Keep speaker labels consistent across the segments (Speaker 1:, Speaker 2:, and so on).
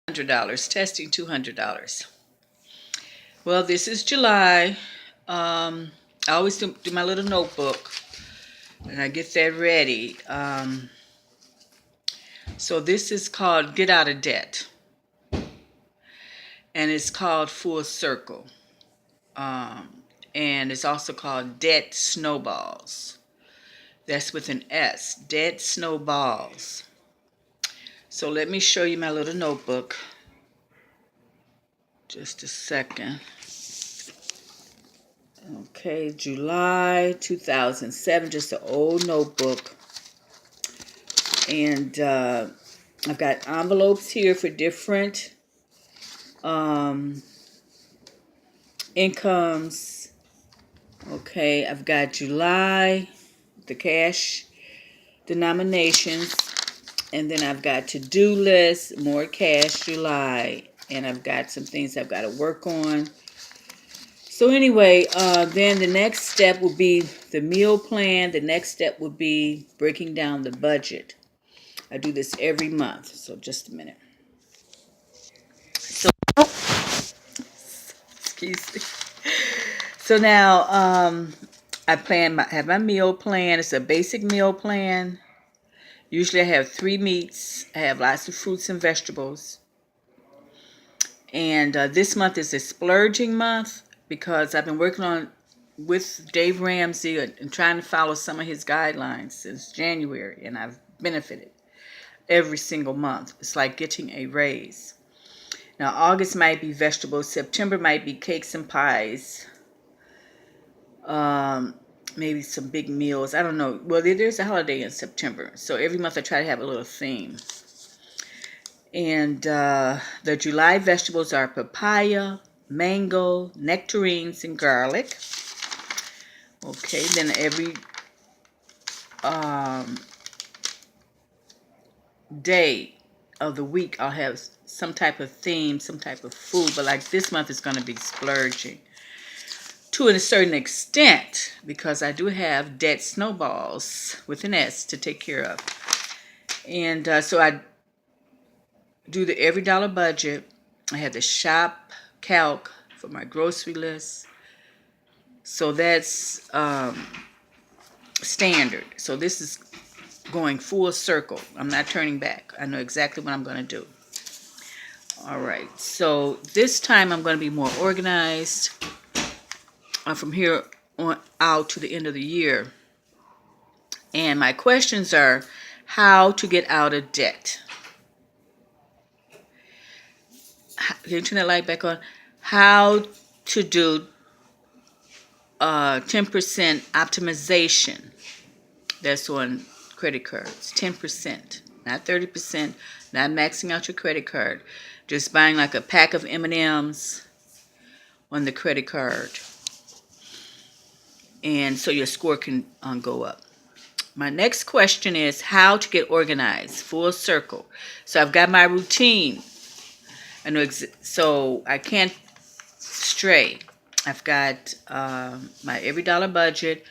Speaker 1: $200, testing $200. Well, this is July. I always do my little notebook and I get that ready. So this is called Get Out of Debt, and it's called Full Circle. And it's also called Debt Snowballs. That's with an S, Debt Snowballs. So let me show you my little notebook. Just a second. Okay, July 2007, just an old notebook. And I've got envelopes here for different incomes. Okay, I've got July, the cash denominations. And then I've got to-do lists, more cash July. And I've got some things I've got to work on. So anyway, then the next step will be the meal plan. The next step would be breaking down the budget. I do this every month. So just a minute. So, excuse me. So now I have my meal plan. It's a basic meal plan. Usually I have 3 meats. I have lots of fruits and vegetables. And this month is a splurging month because I've been working on with Dave Ramsey and trying to follow some of his guidelines since January, and I've benefited every single month. It's like getting a raise. Now, August might be vegetables. September might be cakes and pies. Maybe some big meals. I don't know. Well, there's a holiday in September, so every month I try to have a little theme. And the July vegetables are papaya, mango, nectarines, and garlic. Okay, then every day of the week I'll have some type of theme, some type of food. But like this month is going to be splurging to a certain extent because I do have debt snowballs with an S to take care of. And so I do the every dollar budget. I have the shop calc for my grocery list. So that's standard. So this is going full circle. I'm not turning back. I know exactly what I'm going to do. All right. So this time I'm going to be more organized from here on out to the end of the year. And my questions are how to get out of debt. Can you turn that light back on? How to do 10% optimization. That's on credit cards. 10%, not 30%. Not maxing out your credit card. Just buying like a pack of M&Ms on the credit card. And so your score can go up. My next question is how to get organized. Full circle. So I've got my routine. I know so I can't stray. I've got my every dollar budget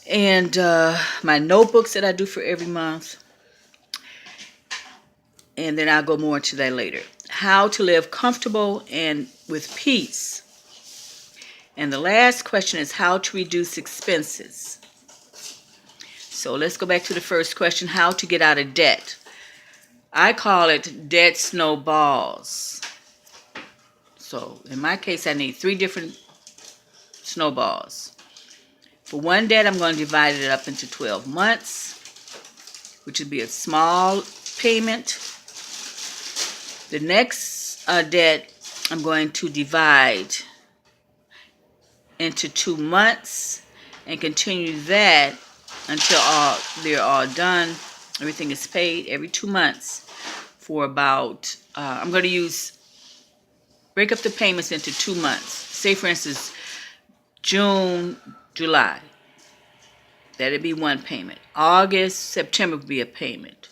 Speaker 1: and my notebooks that I do for every month. And then I'll go more into that later. How to live comfortable and with peace. And the last question is how to reduce expenses. So let's go back to the first question, how to get out of debt. I call it debt snowballs. So in my case, I need 3 different snowballs. For one debt, I'm going to divide it up into 12 months, which would be a small payment. The next debt, I'm going to divide into 2 months and continue that until they're all done. Everything is paid every 2 months for about, I'm going to break up the payments into 2 months. Say, for instance, June, July. That'd be one payment. August, September would be a payment.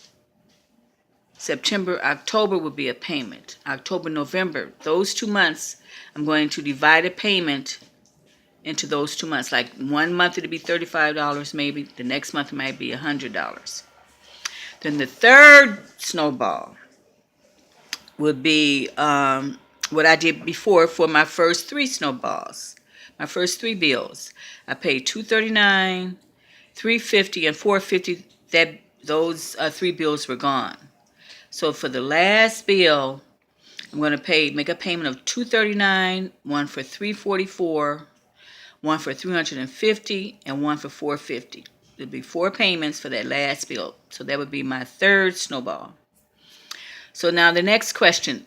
Speaker 1: September, October would be a payment. October, November. Those 2 months, I'm going to divide a payment into those 2 months. Like 1 month it'd be $35 maybe. The next month it might be $100. Then the third snowball would be what I did before for my first three snowballs, my first three bills. I paid $239, $350, and $450. That those three bills were gone. So for the last bill, I'm going to make a payment of $239, one for $344, one for $350, and one for $450. There'll be four payments for that last bill. So that would be my third snowball. So now the next question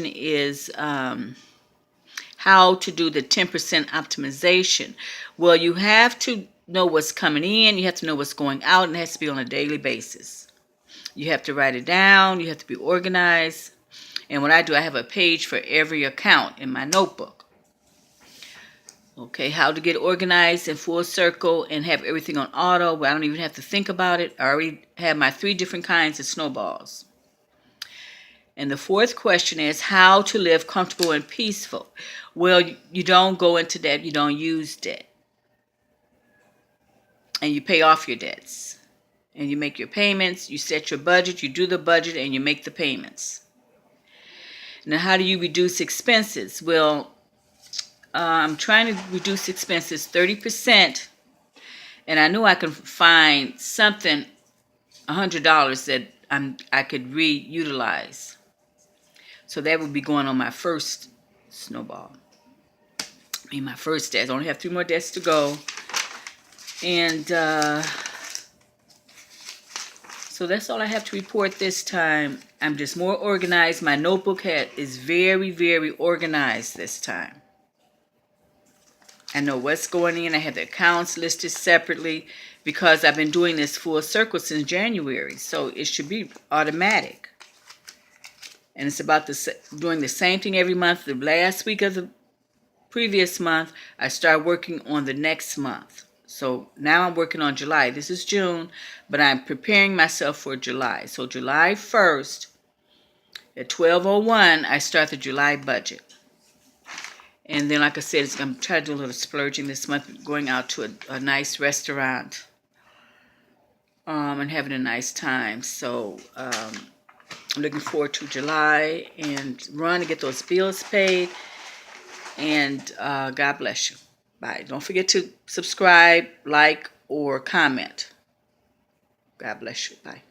Speaker 1: is how to do the 10% optimization. Well, you have to know what's coming in, you have to know what's going out, and it has to be on a daily basis. You have to write it down, you have to be organized. And what I do, I have a page for every account in my notebook. Okay, how to get organized in full circle and have everything on auto where I don't even have to think about it. I already have my 3 different kinds of snowballs. And the fourth question is how to live comfortable and peaceful. Well, you don't go into debt, you don't use debt. And you pay off your debts. And you make your payments, you set your budget, you do the budget, and you make the payments. Now, how do you reduce expenses? Well, I'm trying to reduce expenses 30%. And I knew I could find something, $100 that I could reutilize. So that would be going on my first snowball. My first debt. I only have 3 more debts to go. And so that's all I have to report this time. I'm just more organized. My notebook is very, very organized this time. I know what's going in. I have the accounts listed separately because I've been doing this full circle since January. So it should be automatic. And it's about doing the same thing every month. The last week of the previous month, I start working on the next month. So now I'm working on July. This is June, but I'm preparing myself for July. So July 1st at 12:01, I start the July budget. And then, like I said, I'm trying to do a little splurging this month, going out to a nice restaurant and having a nice time. So I'm looking forward to July and run to get those bills paid. And God bless you. Bye. Don't forget to subscribe, like, or comment. God bless you. Bye.